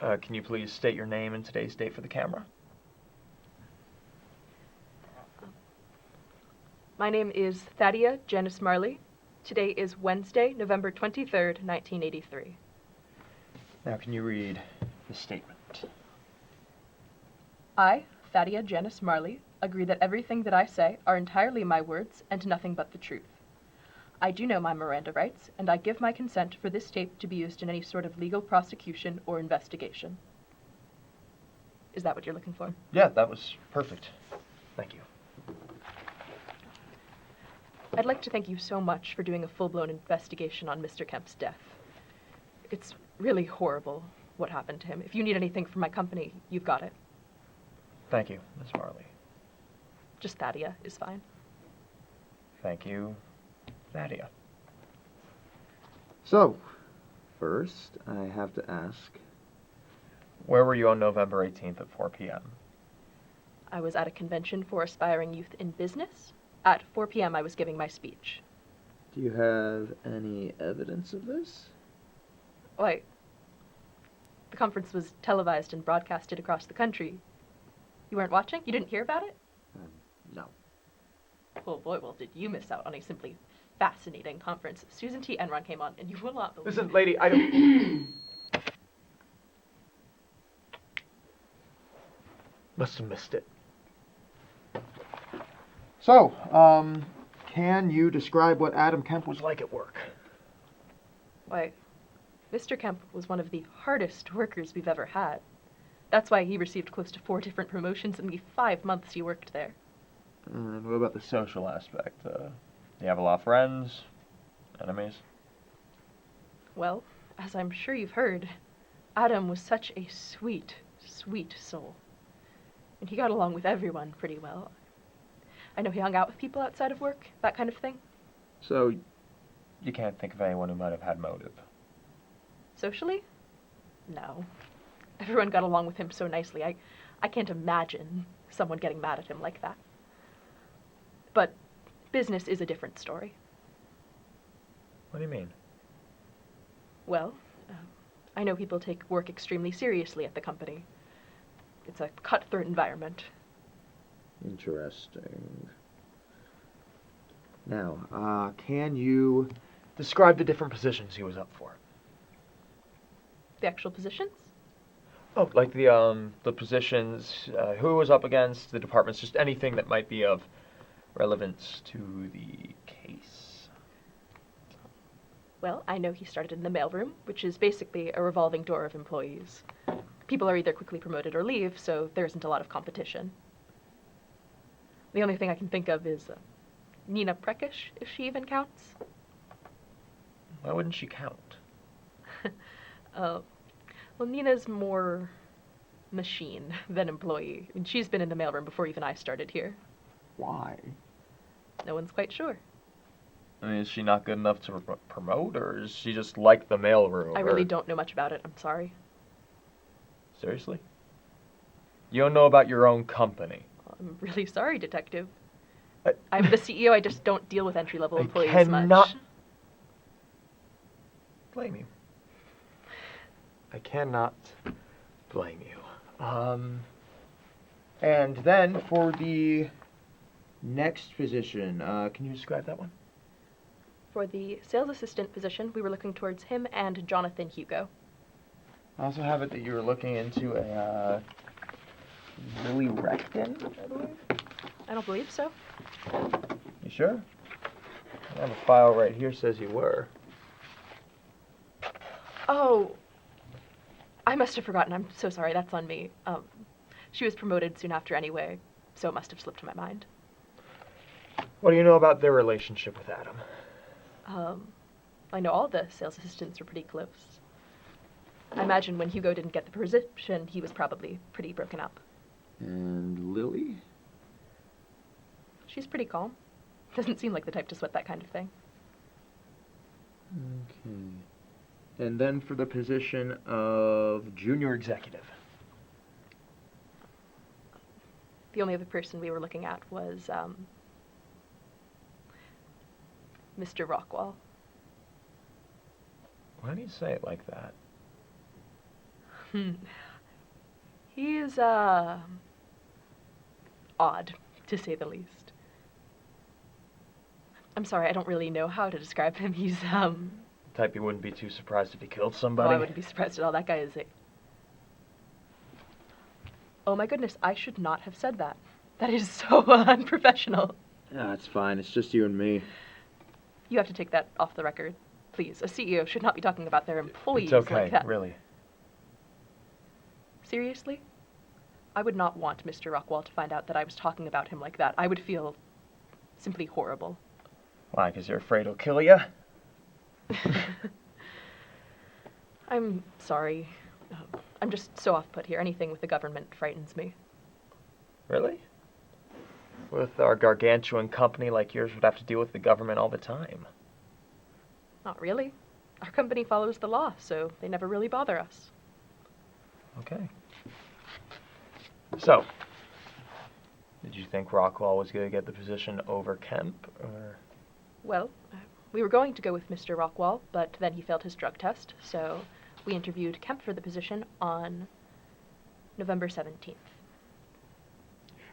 Can you please state your name and today's date for the camera? My name is Thaddia Janice Marley. Today is Wednesday, November 23rd, 1983. Now can you read the statement? I, Thaddia Janice Marley, agree that everything that I say are entirely my words and nothing but the truth. I do know my Miranda rights, and I give my consent for this tape to be used in any sort of legal prosecution or investigation. Is that what you're looking for? Yeah, that was perfect. Thank you. I'd like to thank you so much for doing a full-blown investigation on Mr. Kemp's death. It's really horrible what happened to him. If you need anything from my company, you've got it. Thank you, Miss Marley. Just Thaddia is fine. Thank you, Thaddia. So, first, I have to ask, Where were you on November 18th at 4 p.m.? I was at a convention for aspiring youth in business. At 4 p.m. I was giving my speech. do you have any evidence of this? Why, the conference was televised and broadcasted across the country. You weren't watching? You didn't hear about it? No. Oh boy, well, did you miss out on a simply fascinating conference. Susan T. Enron came on, and you will not believe Listen, lady, I don't... Must have missed it. So, can you describe what Adam Kemp was like at work? Why, Mr. Kemp was one of the hardest workers we've ever had. That's why he received close to 4 different promotions in the 5 months he worked there. And what about the Social aspect. Do you have a lot of friends? Enemies? Well, as I'm sure you've heard, Adam was such a sweet, sweet soul. And he got along with everyone pretty well. I know he hung out with people outside of work, that kind of thing. So, You can't think of anyone who might have had motive. Socially? No. Everyone got along with him so nicely. I can't imagine someone getting mad at him like that. But business is a different story. What do you mean? Well, I know people take work extremely seriously at the company. It's a cutthroat environment. interesting. Now, can you... Describe the different positions he was up for. The actual positions? Oh, like the positions, who he was up against, the departments, just anything that might be of relevance to the case. Well, I know he started in the mailroom, which is basically a revolving door of employees. People are either quickly promoted or leave, so there isn't a lot of competition. The only thing I can think of is Nina Prekish, if she even counts. Why wouldn't she count? Well, Nina's more machine than employee. I mean, she's been in the mailroom before even I started here. Why? No one's quite sure. I mean, is she not good enough to promote, or is she just like the mailroom? I really don't know much about it, I'm sorry. Seriously? You don't know about your own company? I'm really sorry, Detective. I- I'm the CEO, I just don't deal with entry-level I employees cannot much. blame you. I cannot blame you. And then, for the next position, can you describe that one? For the sales assistant position, we were looking towards him and Jonathan Hugo. I also have it that you were looking into a, Lily Recton, I believe? I don't believe so. You sure? I have a file right here says you were. Oh, I must have forgotten. I'm so sorry. That's on me. She was promoted soon after anyway, so it must have slipped my mind. What do you know about their relationship with Adam? I know all the sales assistants were pretty close. I imagine when Hugo didn't get the position, he was probably pretty broken up. And Lily? She's pretty calm. Doesn't seem like the type to sweat that kind of thing. Okay. And then for the position of junior executive. The only other person we were looking at was, Mr. Rockwell. Why do you say it like that? He is, odd, to say the least. I'm sorry, I don't really know how to describe him. He's, Type you wouldn't be too surprised if he killed Oh, somebody. I wouldn't be surprised at all. That guy is a... Oh my goodness, I should not have said that. That is so unprofessional. Yeah, it's fine. It's just you and me. You have to take that off the record. Please, a CEO should not be talking about their employees It's okay, like that. really. Seriously? I would not want Mr. Rockwall to find out that I was talking about him like that. I would feel simply horrible. Why, 'cause you're afraid he'll kill you? I'm sorry. I'm just so off-put here. Anything with the government frightens me. Really? With our gargantuan company like yours, would have to deal with the government all the time. Not really. Our company follows the law, so they never really bother us. Okay. So, did you think Rockwall was going to get the position over Kemp, or...? Well, we were going to go with Mr. Rockwall, but then he failed his drug test, so we interviewed Kemp for the position on November 17th.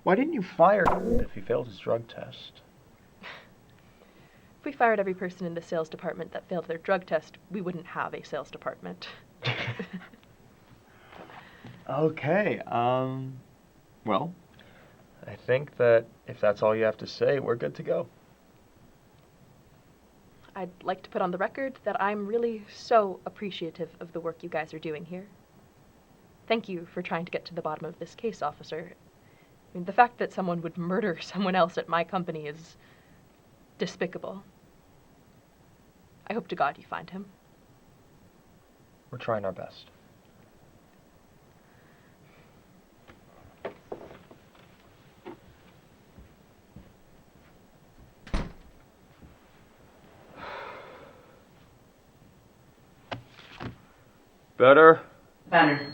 Why didn't you fire him if he failed his drug test? If we fired every person in the sales department that failed their drug test, we wouldn't have a sales department. Okay, well, I think that if that's all you have to say, we're good to go. I'd like to put on the record that I'm really so appreciative of the work you guys are doing here. Thank you for trying to get to the bottom of this case, officer. I mean, the fact that someone would murder someone else at my company is despicable. I hope to God you find him. We're trying our best. Better? Better.